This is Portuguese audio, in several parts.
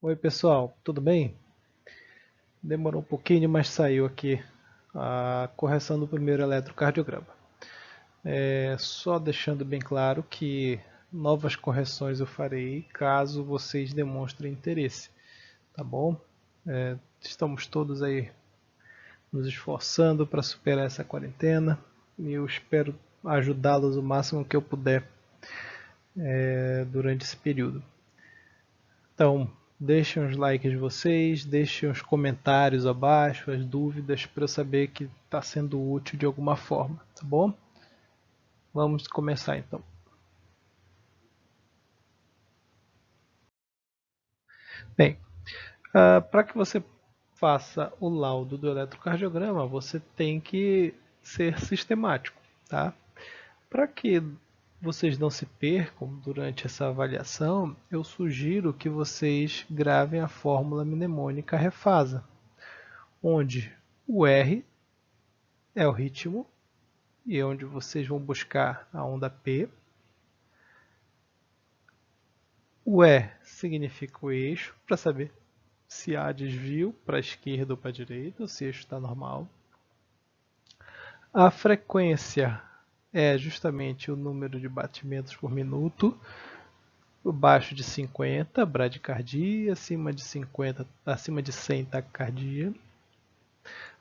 Oi pessoal, tudo bem? Demorou um pouquinho, mas saiu aqui a correção do primeiro eletrocardiograma. Só deixando bem claro que novas correções eu farei caso vocês demonstrem interesse, tá bom? Estamos todos aí nos esforçando para superar essa quarentena e eu espero ajudá-los o máximo que eu puder durante esse período. Então, deixem os likes de vocês, deixem os comentários abaixo, as dúvidas, para eu saber que está sendo útil de alguma forma, tá bom? Vamos começar então. Bem, para que você faça o laudo do eletrocardiograma, você tem que ser sistemático, tá? Para que vocês não se percam durante essa avaliação, eu sugiro que vocês gravem a fórmula mnemônica Refasa, onde o R é o ritmo e é onde vocês vão buscar a onda P. O E significa o eixo, para saber se há desvio para a esquerda ou para a direita, ou se o eixo está normal. A frequência é justamente o número de batimentos por minuto, abaixo de 50, bradicardia, acima de 50, acima de 100, taquicardia.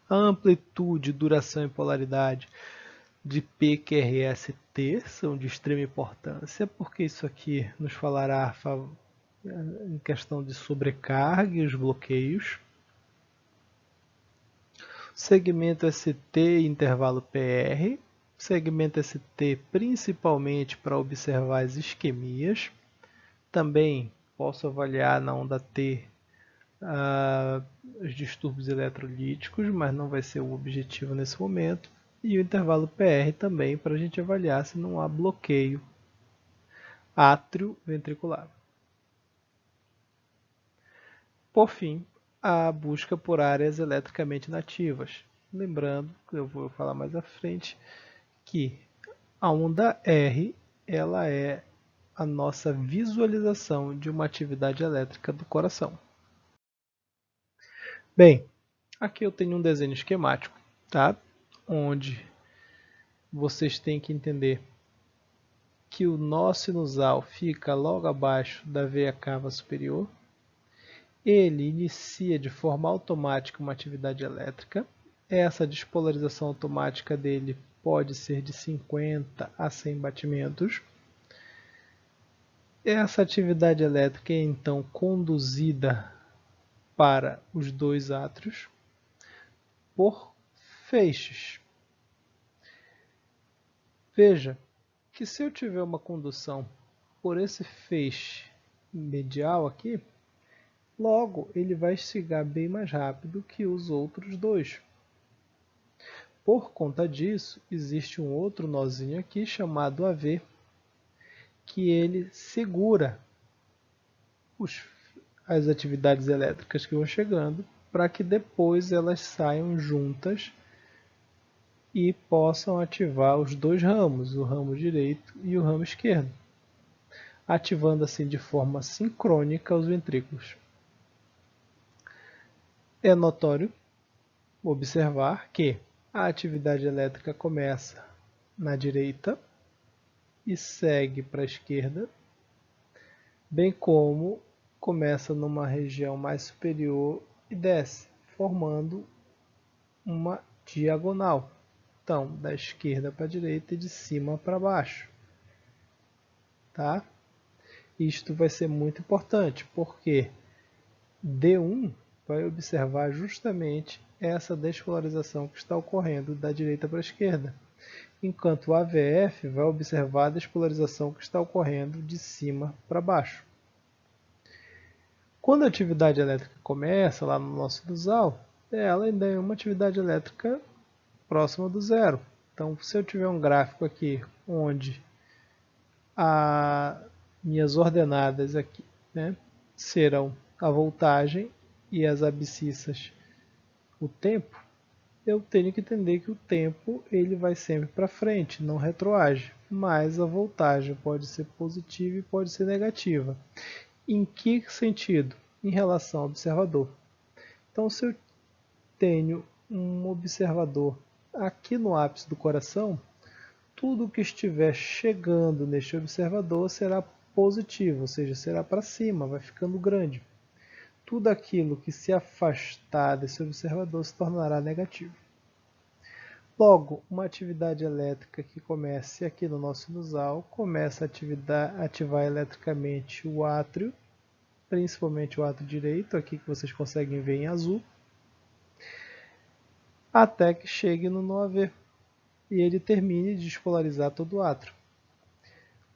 A amplitude, duração e polaridade de PQRS-T são de extrema importância, porque isso aqui nos falará em questão de sobrecarga e os bloqueios. Segmento ST e intervalo PR. Segmento ST principalmente para observar as isquemias. Também posso avaliar na onda T os distúrbios eletrolíticos, mas não vai ser o objetivo nesse momento. E o intervalo PR também para a gente avaliar se não há bloqueio átrio-ventricular. Por fim, a busca por áreas eletricamente nativas. Lembrando, que eu vou falar mais à frente, que a onda R ela é a nossa visualização de uma atividade elétrica do coração. Bem, aqui eu tenho um desenho esquemático, tá? Onde vocês têm que entender que o nó sinusal fica logo abaixo da veia cava superior. Ele inicia de forma automática uma atividade elétrica. Essa despolarização automática dele pode ser de 50 a 100 batimentos. Essa atividade elétrica é então conduzida para os dois átrios por feixes. Veja que se eu tiver uma condução por esse feixe medial aqui, logo ele vai chegar bem mais rápido que os outros dois. Por conta disso, existe um outro nozinho aqui chamado AV, que ele segura as atividades elétricas que vão chegando para que depois elas saiam juntas e possam ativar os dois ramos, o ramo direito e o ramo esquerdo, ativando assim de forma sincrônica os ventrículos. É notório observar que a atividade elétrica começa na direita e segue para a esquerda, bem como começa numa região mais superior e desce, formando uma diagonal. Então, da esquerda para a direita e de cima para baixo. Tá? Isto vai ser muito importante, porque D1 vai observar justamente essa despolarização que está ocorrendo da direita para a esquerda, enquanto o AVF vai observar a despolarização que está ocorrendo de cima para baixo. Quando a atividade elétrica começa lá no nosso sinusal, ela ainda é uma atividade elétrica próxima do zero. Então, se eu tiver um gráfico aqui onde minhas ordenadas aqui, né, serão a voltagem e as abscissas o tempo, eu tenho que entender que o tempo ele vai sempre para frente, não retroage. Mas a voltagem pode ser positiva e pode ser negativa. Em que sentido? em relação ao observador. Então, se eu tenho um observador aqui no ápice do coração, tudo que estiver chegando neste observador será positivo, ou seja, será para cima, vai ficando grande. Tudo aquilo que se afastar desse observador se tornará negativo. Logo, uma atividade elétrica que comece aqui no nosso sinusal começa a ativar eletricamente o átrio, principalmente o átrio direito, aqui que vocês conseguem ver em azul, até que chegue no AV e ele termine de despolarizar todo o átrio.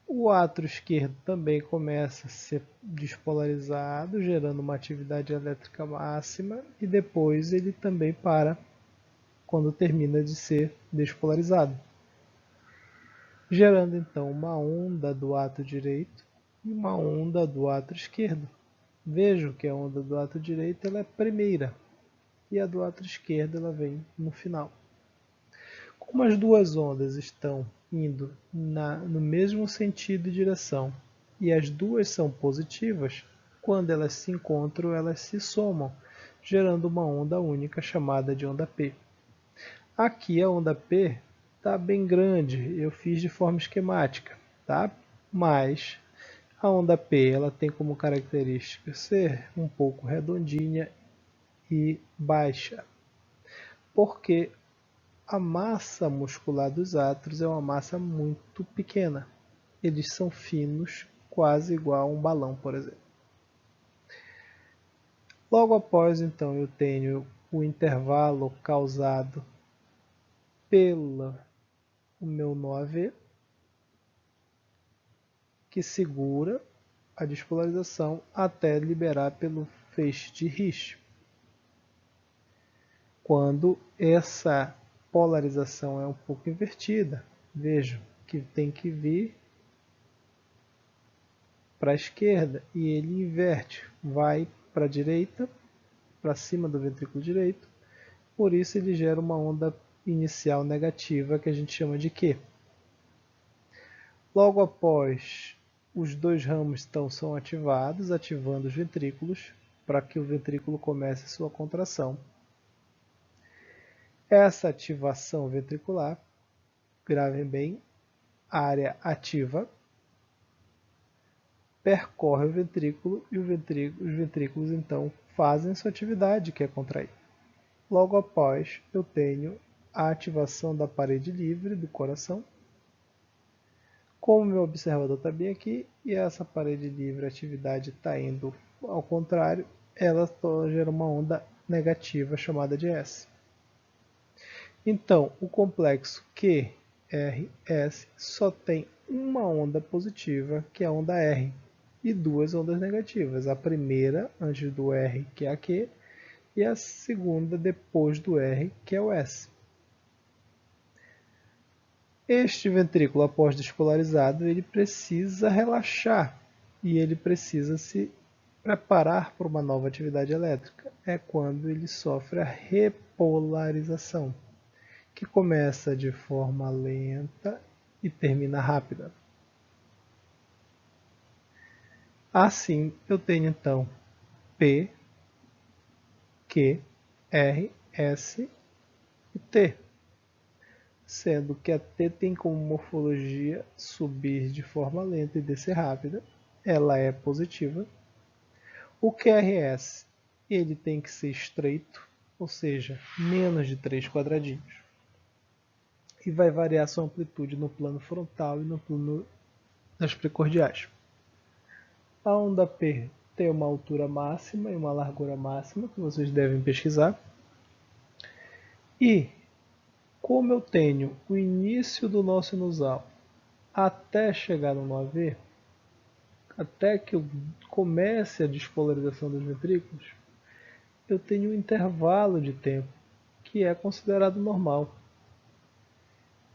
O átrio esquerdo também começa a ser despolarizado, gerando uma atividade elétrica máxima, e depois ele também para quando termina de ser despolarizado, gerando então uma onda do átrio direito e uma onda do átrio esquerdo. Vejo que a onda do átrio direito ela é primeira e a do átrio esquerdo ela vem no final. Como as duas ondas estão indo no mesmo sentido e direção e as duas são positivas, quando elas se encontram, elas se somam, gerando uma onda única chamada de onda P. Aqui a onda P está bem grande, eu fiz de forma esquemática, tá? Mas a onda P ela tem como característica ser um pouco redondinha e baixa, porque a massa muscular dos átrios é uma massa muito pequena. Eles são finos, quase igual a um balão, por exemplo. Logo após, então, eu tenho o intervalo causado pelo meu nó AV, que segura a despolarização até liberar pelo feixe de Ricci. Quando essa polarização é um pouco invertida, vejo que tem que vir para a esquerda e ele inverte, vai para a direita, para cima do ventrículo direito, por isso ele gera uma onda inicial negativa que a gente chama de Q. Logo após, os dois ramos então são ativados, ativando os ventrículos, para que o ventrículo comece sua contração. Essa ativação ventricular, gravem bem, área ativa, percorre o ventrículo e os ventrículos então fazem sua atividade, que é contrair. Logo após, eu tenho a ativação da parede livre do coração. Como meu observador está bem aqui e essa parede livre, a atividade está indo ao contrário, ela gera uma onda negativa chamada de S. Então, o complexo QRS só tem uma onda positiva, que é a onda R, e duas ondas negativas. A primeira antes do R, que é a Q, e a segunda depois do R, que é o S. Este ventrículo, após despolarizado, ele precisa relaxar e ele precisa se preparar para uma nova atividade elétrica. É quando ele sofre a repolarização, que começa de forma lenta e termina rápida. Assim, eu tenho então P, Q, R, S e T, sendo que a T tem como morfologia subir de forma lenta e descer rápida, ela é positiva. O QRS ele tem que ser estreito, ou seja, menos de 3 quadradinhos, e vai variar sua amplitude no plano frontal e no plano das precordiais. A onda P tem uma altura máxima e uma largura máxima, que vocês devem pesquisar. E como eu tenho o início do nó sinusal até chegar no nó AV, até que eu comece a despolarização dos ventrículos, eu tenho um intervalo de tempo que é considerado normal.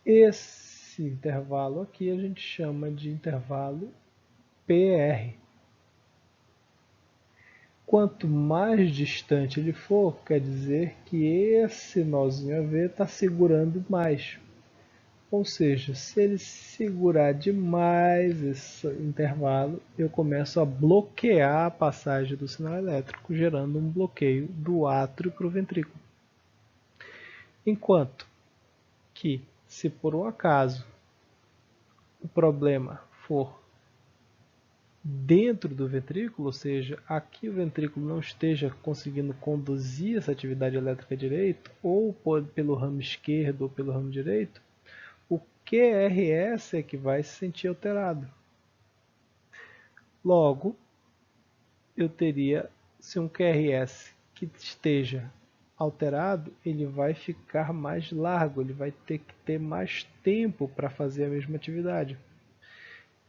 Esse intervalo aqui a gente chama de intervalo PR. Quanto mais distante ele for, quer dizer que esse nozinho AV está segurando mais. Ou seja, se ele segurar demais esse intervalo, eu começo a bloquear a passagem do sinal elétrico, gerando um bloqueio do átrio para o ventrículo. Enquanto que, se por um acaso o problema for dentro do ventrículo, ou seja, aqui o ventrículo não esteja conseguindo conduzir essa atividade elétrica direito, ou pelo ramo esquerdo ou pelo ramo direito, o QRS é que vai se sentir alterado. Logo, eu teria, se um QRS que esteja alterado, ele vai ficar mais largo, ele vai ter que ter mais tempo para fazer a mesma atividade,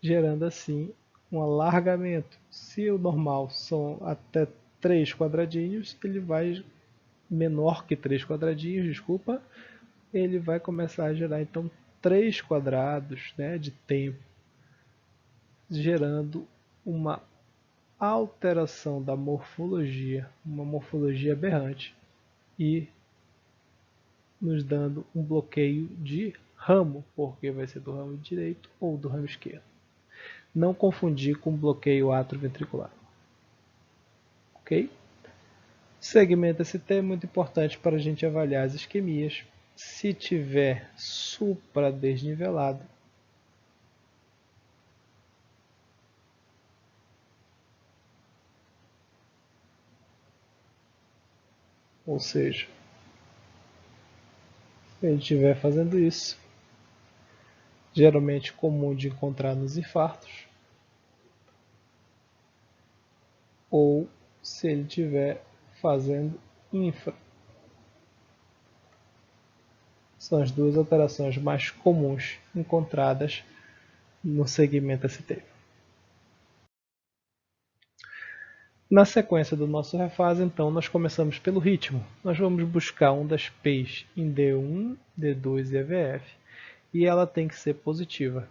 gerando assim um alargamento. Se o normal são até 3 quadradinhos, ele vai menor que 3 quadradinhos, desculpa, ele vai começar a gerar então 3 quadrados, né, de tempo, gerando uma alteração da morfologia, uma morfologia aberrante e nos dando um bloqueio de ramo, porque vai ser do ramo direito ou do ramo esquerdo. Não confundir com bloqueio atrioventricular. Ok? Segmento ST é muito importante para a gente avaliar as isquemias. Se tiver supradesnivelado, ou seja, se ele estiver fazendo isso, geralmente comum de encontrar nos infartos, ou se ele estiver fazendo infra. São as duas alterações mais comuns encontradas no segmento ST. Na sequência do nosso refaz, então, nós começamos pelo ritmo. Nós vamos buscar ondas P's em D1, D2 e AVF, e ela tem que ser positiva.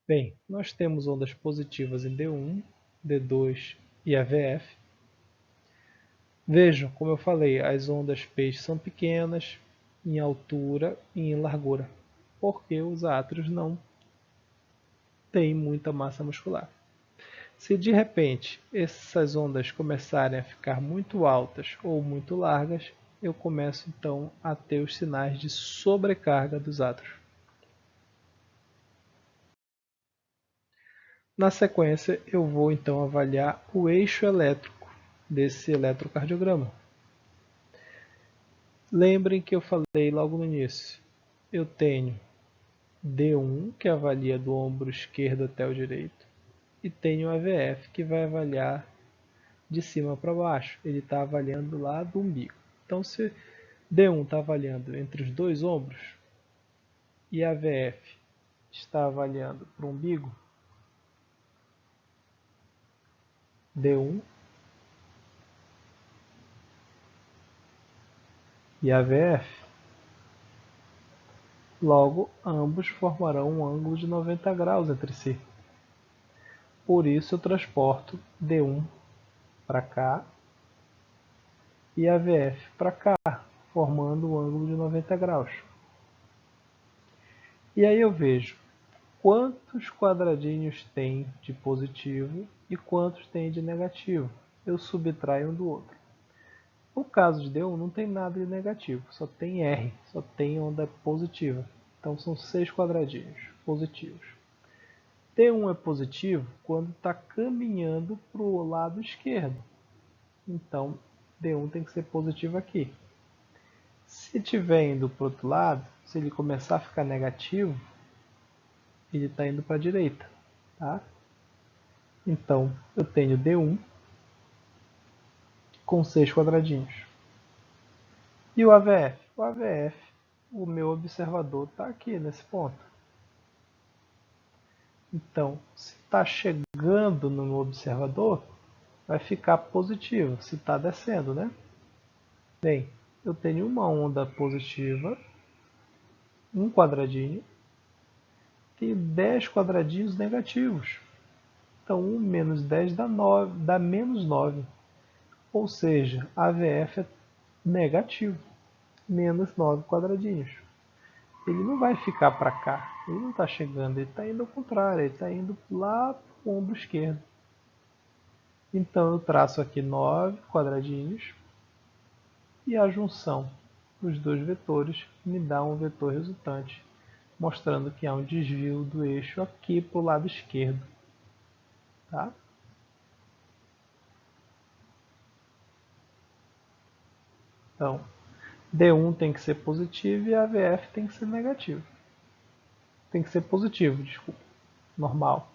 Bem, nós temos ondas positivas em D1, D2 e AVF. Vejam, como eu falei, as ondas P's são pequenas em altura e em largura, porque os átrios não têm muita massa muscular. Se de repente essas ondas começarem a ficar muito altas ou muito largas, eu começo então a ter os sinais de sobrecarga dos átrios. Na sequência, eu vou então avaliar o eixo elétrico desse eletrocardiograma. Lembrem que eu falei logo no início, eu tenho D1, que avalia do ombro esquerdo até o direito, e tenho AVF, que vai avaliar de cima para baixo. Ele está avaliando lá do umbigo. Então, se D1 está avaliando entre os dois ombros e a AVF está avaliando para o umbigo, D1 e AVF, logo ambos formarão um ângulo de 90 graus entre si. Por isso eu transporto D1 para cá e AVF para cá, formando um ângulo de 90 graus. E aí eu vejo quantos quadradinhos tem de positivo e quantos tem de negativo. Eu subtraio um do outro. No caso de D1 não tem nada de negativo, só tem R, só tem onda positiva. Então são 6 quadradinhos positivos. D1 é positivo quando está caminhando para o lado esquerdo. Então D1 tem que ser positivo aqui. Se estiver indo para o outro lado, se ele começar a ficar negativo, ele está indo para a direita. Tá? Então eu tenho D1 com 6 quadradinhos. E o AVF? O AVF, o meu observador está aqui nesse ponto. Então, se está chegando no meu observador, vai ficar positivo, se está descendo, né? Bem, eu tenho uma onda positiva, um quadradinho, tenho 10 quadradinhos negativos. Então, 1 menos 10 dá menos 9. Ou seja, AVF é negativo. menos 9 quadradinhos. Ele não vai ficar para cá, ele não está chegando, ele está indo ao contrário, ele está indo lá para o ombro esquerdo. Então eu traço aqui 9 quadradinhos e a junção dos dois vetores me dá um vetor resultante, mostrando que há um desvio do eixo aqui para o lado esquerdo. Tá? Então, D1 tem que ser positivo e AVF tem que ser negativo. Tem que ser positivo, desculpa, normal.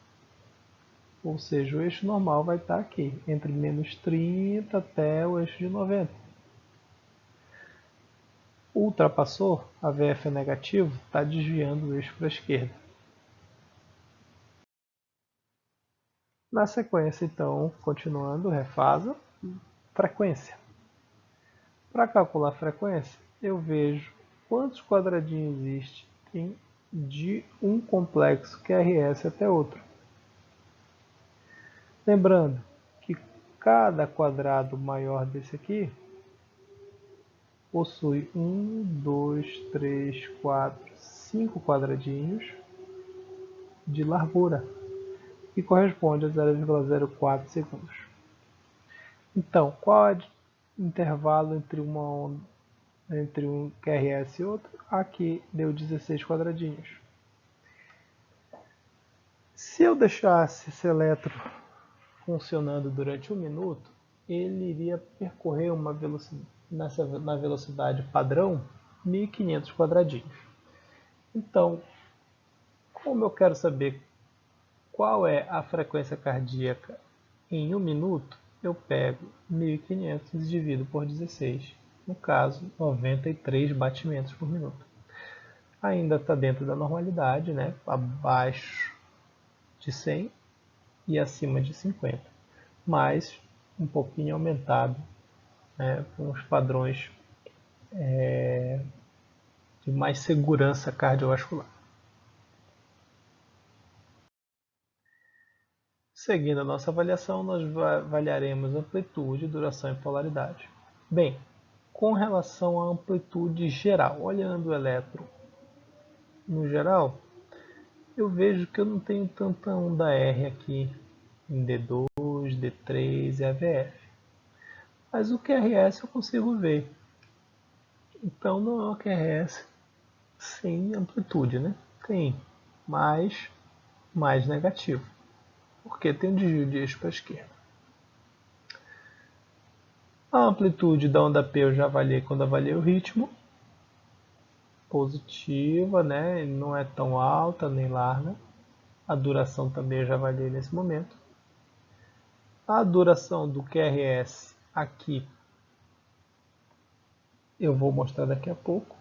Ou seja, o eixo normal vai estar aqui, entre menos 30 até o eixo de 90. Ultrapassou, AVF é negativo, está desviando o eixo para a esquerda. Na sequência, então, continuando, refasa, frequência. Para calcular a frequência, eu vejo quantos quadradinhos existem de um complexo QRS até outro. Lembrando que cada quadrado maior desse aqui possui 1, 2, 3, 4, 5 quadradinhos de largura, que corresponde a 0,04 segundos. Então, qual é o intervalo entre um QRS e outro? Aqui deu 16 quadradinhos. Se eu deixasse esse elétron funcionando durante 1 minuto, ele iria percorrer uma velocidade, na velocidade padrão 1.500 quadradinhos. Então, como eu quero saber qual é a frequência cardíaca em 1 minuto, eu pego 1.500 e divido por 16. No caso, 93 batimentos por minuto. Ainda está dentro da normalidade, né? Abaixo de 100 e acima de 50. Mas um pouquinho aumentado, né? Com os padrões de mais segurança cardiovascular. Seguindo a nossa avaliação, nós avaliaremos amplitude, duração e polaridade. Bem, com relação à amplitude geral, olhando o elétron no geral, eu vejo que eu não tenho tanta onda R aqui em D2, D3 e AVF. Mas o QRS eu consigo ver. Então não é um QRS sem amplitude, né? Tem, mas mais negativo. Porque tem um desvio de eixo para a esquerda. A amplitude da onda P eu já avaliei quando avaliei o ritmo. Positiva, né? Não é tão alta nem larga. A duração também eu já avaliei nesse momento. A duração do QRS aqui eu vou mostrar daqui a pouco.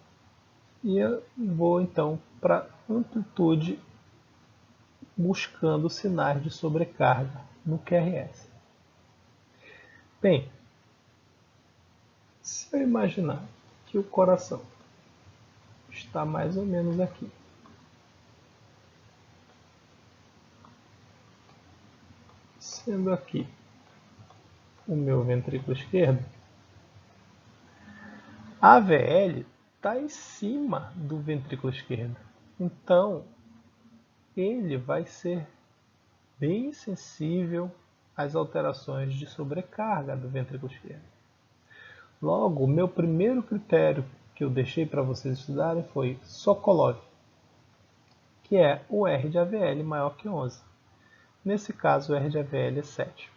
E eu vou então para amplitude buscando sinais de sobrecarga no QRS. Bem, se eu imaginar que o coração está mais ou menos aqui, sendo aqui o meu ventrículo esquerdo, a VL está em cima do ventrículo esquerdo. Então, ele vai ser bem sensível às alterações de sobrecarga do ventrículo esquerdo. Logo, o meu primeiro critério que eu deixei para vocês estudarem foi Sokolov, que é o R de AVL maior que 11. Nesse caso, o R de AVL é 7.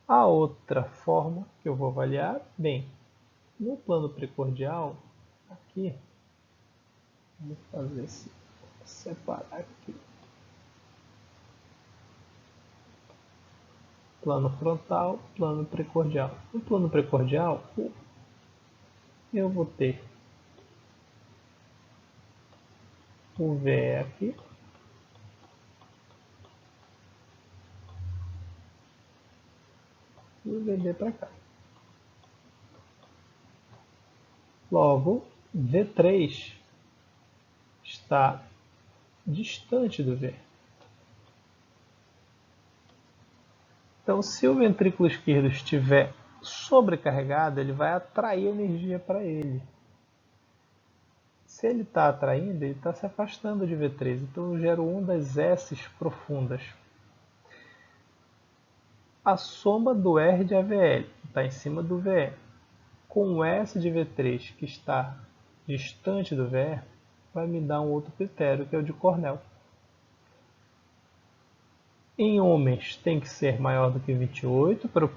A outra forma que eu vou avaliar, bem, no plano precordial, aqui, vamos fazer esse, separar aqui. Plano frontal, plano precordial. No plano precordial, eu vou ter o VE aqui, e o VD para cá. Logo, V3 está distante do V. Então, se o ventrículo esquerdo estiver sobrecarregado, ele vai atrair energia para ele. Se ele está atraindo, ele está se afastando de V3. Então eu gero ondas S profundas. A soma do R de AVL, que está em cima do VE, com o S de V3, que está distante do VE, vai me dar um outro critério, que é o de Cornell. Em homens tem que ser maior do que 28 para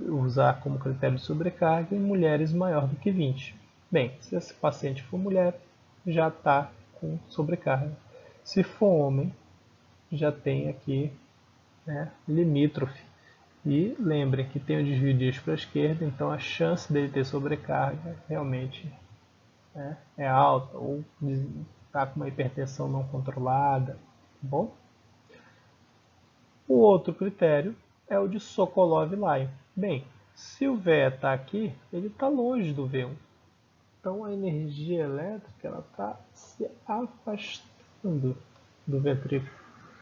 usar como critério de sobrecarga, em mulheres maior do que 20. Bem, se esse paciente for mulher, já está com sobrecarga. Se for homem, já tem aqui, né, limítrofe. E lembrem que tem o desvio disso para a esquerda, então a chance dele ter sobrecarga realmente, né, é alta, ou está com uma hipertensão não controlada. Tá bom? O outro critério é o de Sokolov-Lyon. Bem, se o VE está aqui, ele está longe do V1. Então a energia elétrica está se afastando do ventrículo,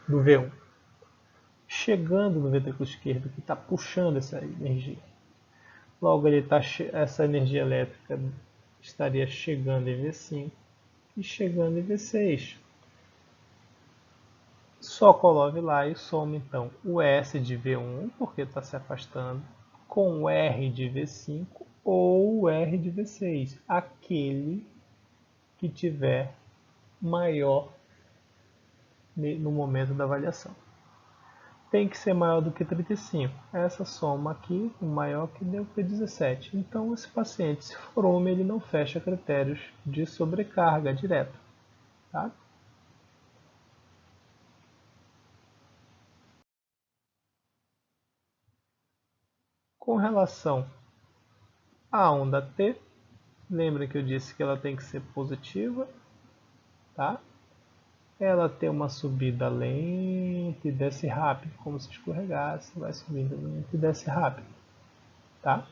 do V1, chegando no ventrículo esquerdo, que está puxando essa energia. Logo, essa energia elétrica estaria chegando em V5 e chegando em V6. Sokolov-Lyon soma então o S de V1, porque está se afastando, com o R de V5 ou o R de V6, aquele que tiver maior no momento da avaliação. Tem que ser maior do que 35. Essa soma aqui, o maior que deu foi 17. Então, esse paciente, se for homem, ele não fecha critérios de sobrecarga direta. Tá? Com relação à onda T, lembra que eu disse que ela tem que ser positiva, tá? Ela tem uma subida lenta e desce rápido, como se escorregasse, vai subindo lento e desce rápido, tá?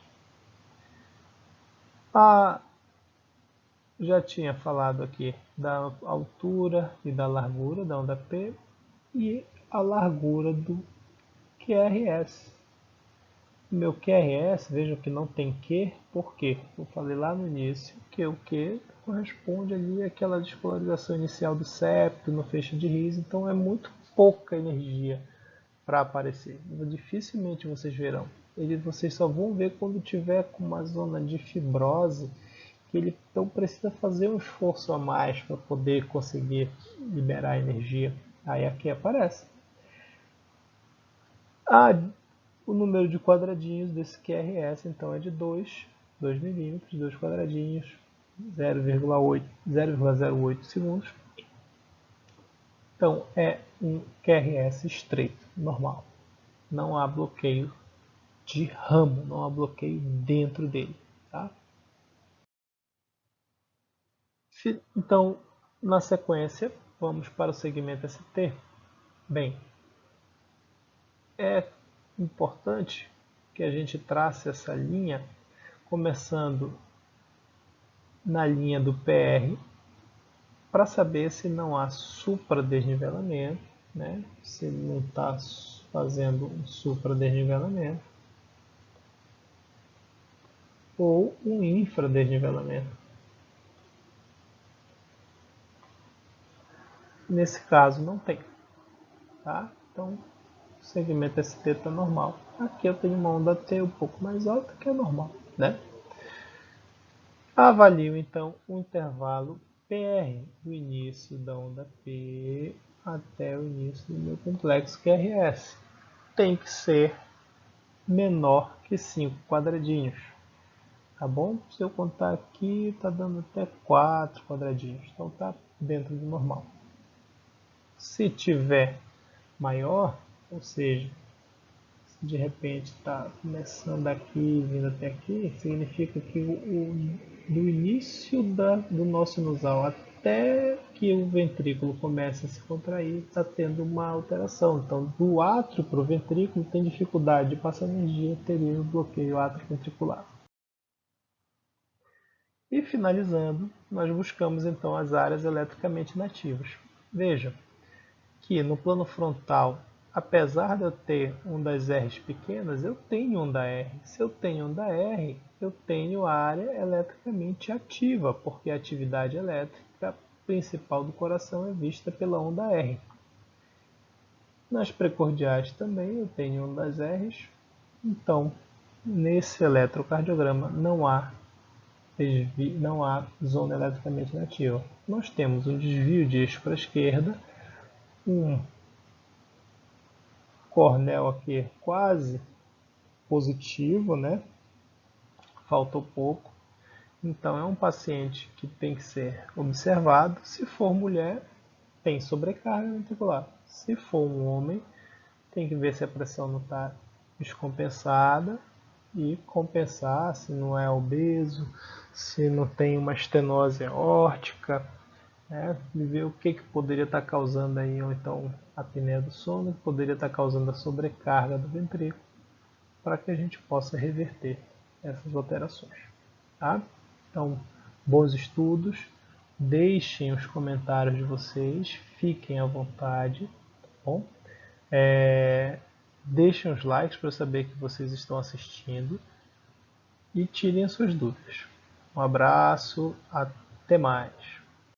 Já tinha falado aqui da altura e da largura da onda P e a largura do QRS. Meu QRS, vejam que não tem Q, por quê? Eu falei lá no início que o Q corresponde ali àquela despolarização inicial do septo no feixe de Riesz, então é muito pouca energia para aparecer. Dificilmente vocês verão. Vocês só vão ver quando tiver com uma zona de fibrose, que ele então precisa fazer um esforço a mais para poder conseguir liberar energia. Aí aqui aparece. O número de quadradinhos desse QRS então é de 2 milímetros, 2 quadradinhos, 0,08 segundos. Então é um QRS estreito, normal. Não há bloqueio de ramo, não há bloqueio dentro dele. Tá? Então, na sequência, vamos para o segmento ST. Bem, é importante que a gente trace essa linha, começando na linha do PR, para saber se não há supradesnivelamento, né? Se não está fazendo um supradesnivelamento, ou um infradesnivelamento. Nesse caso não tem. Tá? Então, o segmento ST está normal. Aqui eu tenho uma onda T um pouco mais alta, que é normal. Né? Avalio então o intervalo PR, do início da onda P até o início do meu complexo QRS. Tem que ser menor que 5 quadradinhos. Tá bom? Se eu contar aqui, está dando até 4 quadradinhos. Então está dentro do normal. Se tiver maior, ou seja, se de repente está começando aqui, vindo até aqui, significa que do início do nosso sinusal até que o ventrículo comece a se contrair, está tendo uma alteração. Então, do átrio para o ventrículo tem dificuldade de passar energia, teria um bloqueio atrioventricular. E finalizando, nós buscamos então as áreas eletricamente nativas. Veja que no plano frontal apesar de eu ter um das R's pequenas, eu tenho onda R. Se eu tenho onda R, eu tenho área eletricamente ativa, porque a atividade elétrica principal do coração é vista pela onda R. Nas precordiais também eu tenho ondas R's, então nesse eletrocardiograma não há zona eletricamente inativa. Nós temos um desvio de eixo para a esquerda, um cornel aqui quase positivo, né? Faltou pouco. Então é um paciente que tem que ser observado. Se for mulher, tem sobrecarga ventricular. Se for um homem, tem que ver se a pressão não está descompensada e compensar se não é obeso, se não tem uma estenose aórtica, né? Ver o que poderia estar causando aí, ou então a apneia do sono, que poderia estar causando a sobrecarga do ventrículo, para que a gente possa reverter essas alterações. Tá? Então, bons estudos, deixem os comentários de vocês, fiquem à vontade, tá bom? Deixem os likes para eu saber que vocês estão assistindo e tirem as suas dúvidas. Um abraço, até mais!